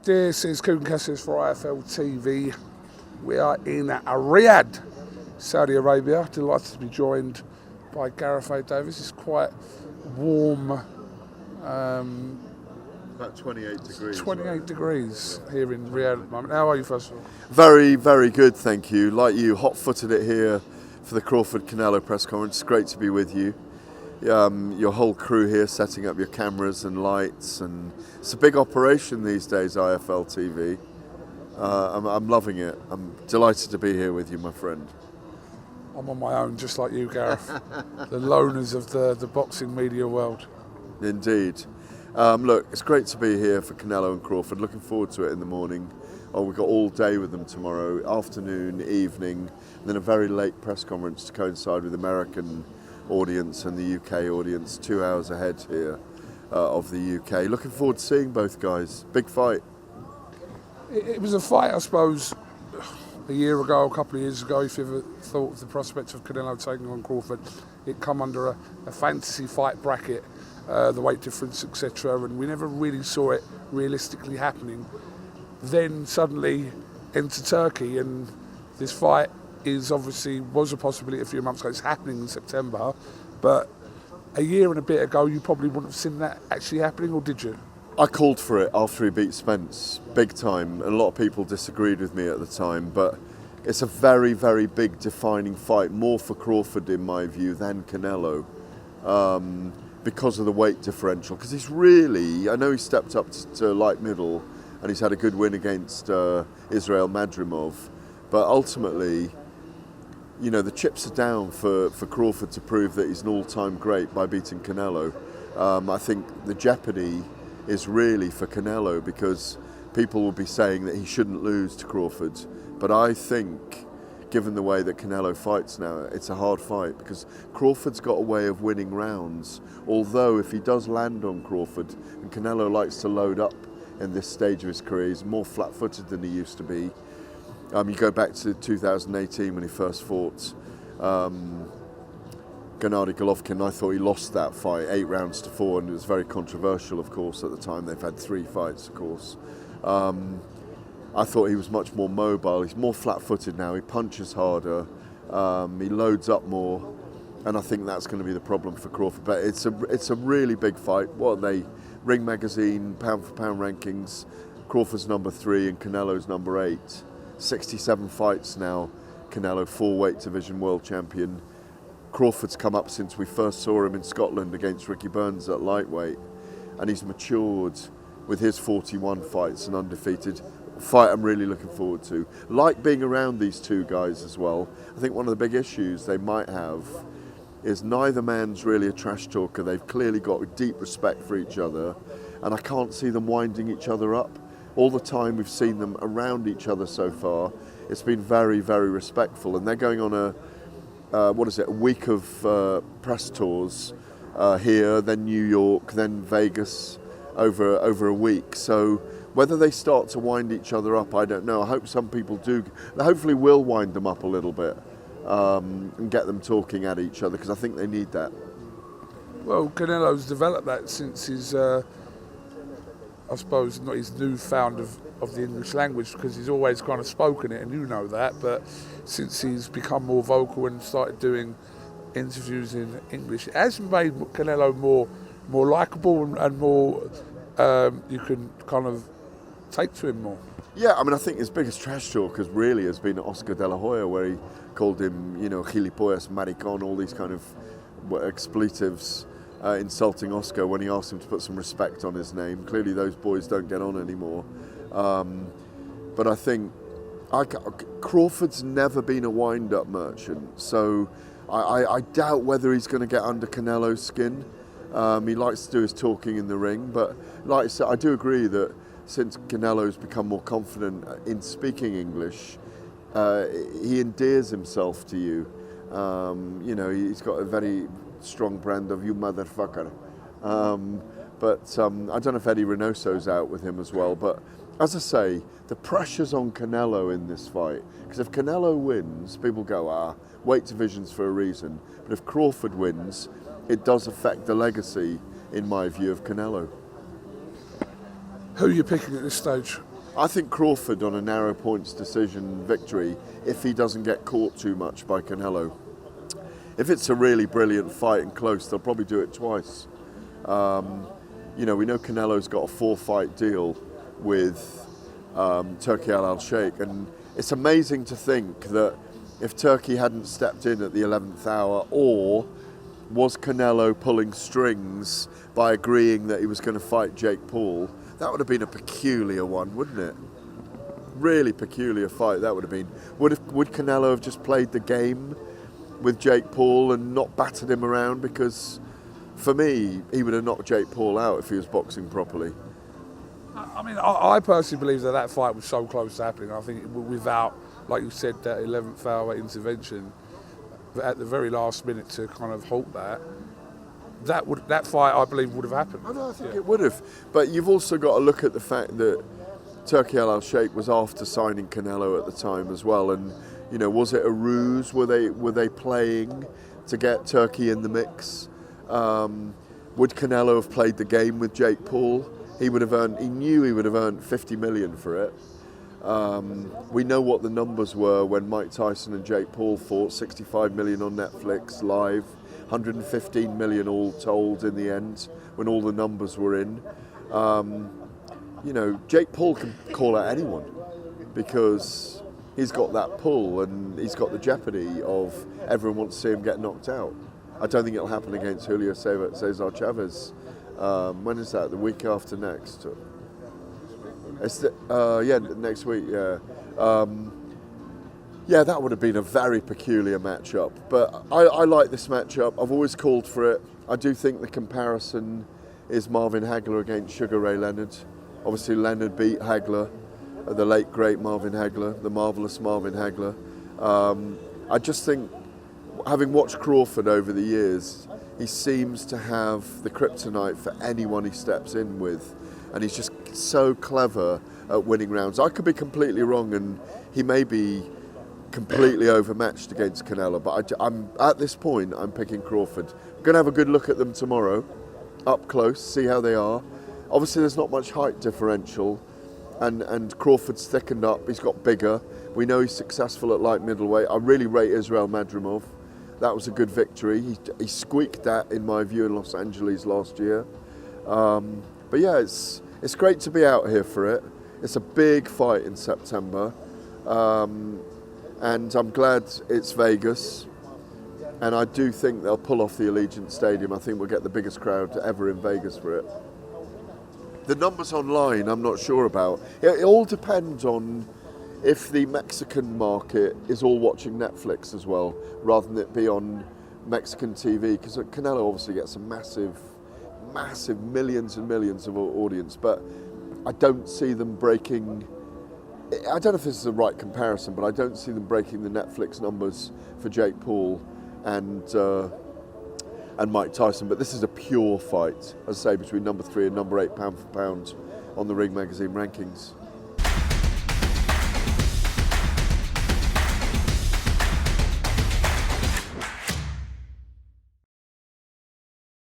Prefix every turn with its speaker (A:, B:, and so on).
A: This is KUGAN CASSIUS for IFLTV. We are in Riyadh, Saudi Arabia. Delighted to be joined by Gareth A.Davies. It's quite warm.
B: About 28 degrees.
A: 28 degrees here in Riyadh at the moment. How are you, first of all?
B: Very, very good, thank you. Like you, hot-footed it here for the Crawford Canelo press conference. Great to be with you. Your whole crew here setting up your cameras and lights, and it's a big operation these days, IFLTV. I'm loving it. I'm delighted to be here with you, my friend.
A: I'm on my own, just like you, Gareth. The loners of the boxing media world.
B: Indeed. Look, it's great to be here for Canelo and Crawford. Looking forward to it in the morning. We've got all day with them tomorrow, afternoon, evening, and then a very late press conference to coincide with the American audience and the UK audience, 2 hours ahead here of the UK. Looking forward to seeing both guys. Big fight.
A: It was a fight, I suppose, a year ago, a couple of years ago, if you ever thought of the prospect of Canelo taking on Crawford. It come under a fantasy fight bracket, the weight difference, etc., and we never really saw it realistically happening. Then suddenly enter Turkey, and this fight was a possibility a few months ago. It's happening in September, but a year and a bit ago you probably wouldn't have seen that actually happening, or did you?
B: I called for it after he beat Spence, big time, and a lot of people disagreed with me at the time, but it's a very, very big defining fight, more for Crawford in my view than Canelo, because of the weight differential, because he's really, I know he stepped up to light middle and he's had a good win against Israel Madrimov, but ultimately, you know, the chips are down for Crawford to prove that he's an all-time great by beating Canelo. I think the jeopardy is really for Canelo, because people will be saying that he shouldn't lose to Crawford. But I think, given the way that Canelo fights now, it's a hard fight, because Crawford's got a way of winning rounds. Although if he does land on Crawford, and Canelo likes to load up in this stage of his career, he's more flat-footed than he used to be. You go back to 2018 when he first fought Gennady Golovkin. I thought he lost that fight 8 rounds to 4, and it was very controversial, of course, at the time. They've had 3 fights, of course. I thought he was much more mobile. He's more flat-footed now. He punches harder. He loads up more, and I think that's going to be the problem for Crawford. But it's a really big fight. What are they? Ring Magazine pound-for-pound rankings. Crawford's number 3 and Canelo's number 8. 67 fights now. Canelo, 4 weight division world champion. Crawford's come up since we first saw him in Scotland against Ricky Burns at lightweight, and he's matured with his 41 fights and undefeated. Fight I'm really looking forward to. Like being around these two guys as well. I think one of the big issues they might have is neither man's really a trash talker. They've clearly got deep respect for each other, and I can't see them winding each other up. All the time we've seen them around each other so far, it's been very, very respectful, and they're going on a week of press tours here, then New York, then Vegas, over a week. So whether they start to wind each other up, I don't know. I hope some people do. Hopefully we'll wind them up a little bit and get them talking at each other, because I think they need that.
A: Well, Canelo's developed that since his, I suppose, not his newfound of the English language, because he's always kind of spoken it, and you know that, but since he's become more vocal and started doing interviews in English, it has made Canelo more likeable and more, you can kind of take to him more. Yeah,
B: I mean, I think his biggest trash talk really has been Oscar De La Hoya, where he called him, you know, gilipollas, maricón, all these kind of expletives, insulting Oscar when he asked him to put some respect on his name. Clearly those boys don't get on anymore. But I think Crawford's never been a wind-up merchant, so I doubt whether he's going to get under Canelo's skin. He likes to do his talking in the ring, but like I said, I do agree that since Canelo's become more confident in speaking English, he endears himself to you. You know, he's got a very strong brand of "you motherfucker." But I don't know if Eddie Reynoso's out with him as well. But as I say, the pressure's on Canelo in this fight, because if Canelo wins, people go, weight divisions for a reason. But if Crawford wins, it does affect the legacy, in my view, of Canelo.
A: Who are you picking at this stage?
B: I think Crawford on a narrow points decision victory if he doesn't get caught too much by Canelo. If it's a really brilliant fight and close, they'll probably do it twice. You know, we know Canelo's got a 4-fight deal with Turki Al-Sheikh, and it's amazing to think that if Turkey hadn't stepped in at the 11th hour, or was Canelo pulling strings by agreeing that he was going to fight Jake Paul, that would have been a peculiar one, wouldn't it? Really peculiar fight that would have been. Would Canelo have just played the game with Jake Paul and not battered him around? Because for me, he would have knocked Jake Paul out if he was boxing properly.
A: I mean, I personally believe that fight was so close to happening. I think without, like you said, that 11th hour intervention at the very last minute to kind of halt that fight, I believe, would have happened.
B: I think it would have. But you've also got to look at the fact that Turki Al-Sheikh was after signing Canelo at the time as well. And, you know, was it a ruse? Were they playing to get Turkey in the mix? Would Canelo have played the game with Jake Paul? He knew he would have earned 50 million for it. We know what the numbers were when Mike Tyson and Jake Paul fought, 65 million on Netflix live, 115 million all told in the end when all the numbers were in. You know, Jake Paul can call out anyone because he's got that pull and he's got the jeopardy of everyone wants to see him get knocked out. I don't think it'll happen against Julio Cesar Chavez. When is that? The week after next? It's next week, yeah. Yeah, that would have been a very peculiar matchup. But I like this matchup. I've always called for it. I do think the comparison is Marvin Hagler against Sugar Ray Leonard. Obviously, Leonard beat Hagler, the late, great Marvin Hagler, the marvellous Marvin Hagler. I just think, having watched Crawford over the years, he seems to have the kryptonite for anyone he steps in with. And he's just so clever at winning rounds. I could be completely wrong, and he may be completely overmatched against Canelo, but I'm at this point, I'm picking Crawford. I'm going to have a good look at them tomorrow, up close, see how they are. Obviously, there's not much height differential, and Crawford's thickened up, he's got bigger. We know he's successful at light middleweight. I really rate Israel Madrimov. That was a good victory. He squeaked that, in my view, in Los Angeles last year. But yeah, it's great to be out here for it. It's a big fight in September. And I'm glad it's Vegas. And I do think they'll pull off the Allegiant Stadium. I think we'll get the biggest crowd ever in Vegas for it. The numbers online, I'm not sure about. It all depends on if the Mexican market is all watching Netflix as well, rather than it be on Mexican TV, because Canelo obviously gets a massive millions and millions of audience, but I don't see them breaking, I don't know if this is the right comparison, but I don't see them breaking the Netflix numbers for Jake Paul and Mike Tyson. But this is a pure fight, as I say, between number 3 and number 8 pound for pound on the Ring Magazine rankings.